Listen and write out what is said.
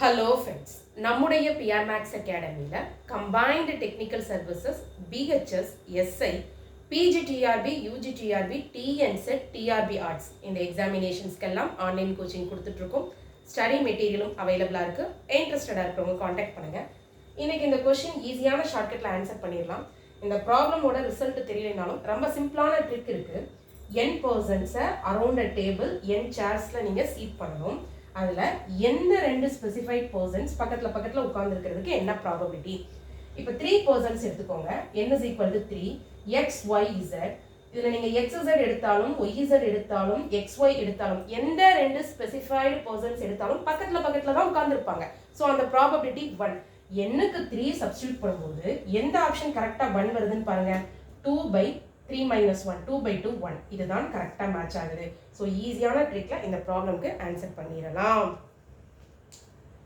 Hello friends, நம்முடைய PR max அகாடமியில் combined technical services PHS SI PGTRB UGTRB TNSET TRB arts இந்த எக்ஸாமினேஷன்ஸ்க்கெல்லாம் online coaching கொடுத்துட்ருக்கோம். ஸ்டடி மெட்டீரியலும் அவைலபிளாக இருக்குது. இன்ட்ரெஸ்டடாக இருக்கிறவங்க காண்டாக்ட் பண்ணுங்கள். இன்றைக்கி இந்த கொஷின் ஈஸியான ஷார்ட்கட்டில் ஆன்சர் பண்ணிடலாம். இந்த ப்ராப்ளமோட ரிசல்ட் தெரியலைனாலும் ரொம்ப சிம்பிளான ட்ரிக் இருக்குது. n பர்சன்ஸை அரௌண்ட் அ டேபிள் n சேர்ஸில் நீங்கள் சீட் பண்ணணும். அதில் எந்த ரெண்டு ஸ்பெசிஃபைட் பர்சன்ஸ் பக்கத்தில் உட்கார்ந்துருக்கிறதுக்கு என்ன ப்ராபபிலிட்டி? இப்போ 3 பர்சன்ஸ் எடுத்துக்கோங்க. n is equal to 3 x y z. இதில் நீங்கள் xz எடுத்தாலும் yz எடுத்தாலும் xy எடுத்தாலும் எந்த ரெண்டு ஸ்பெசிஃபைடு பர்சன்ஸ் எடுத்தாலும் பக்கத்தில் தான் உட்கார்ந்துருப்பாங்க. ஸோ அந்த ப்ராபபிலிட்டி 1. என்னுக்கு 3 சப்ஸ்டியூட் பண்ணும்போது எந்த ஆப்ஷன் கரெக்டாக 1 வருதுன்னு பாருங்க. 2/3 - 1 2/2 1. இதுதான் கரெக்டாக மேட்ச் ஆகுது. ஸோ ஈஸியான ட்ரிக்ல இந்த ப்ராப்ளம்க்கு ஆன்சர் பண்ணிடலாம்.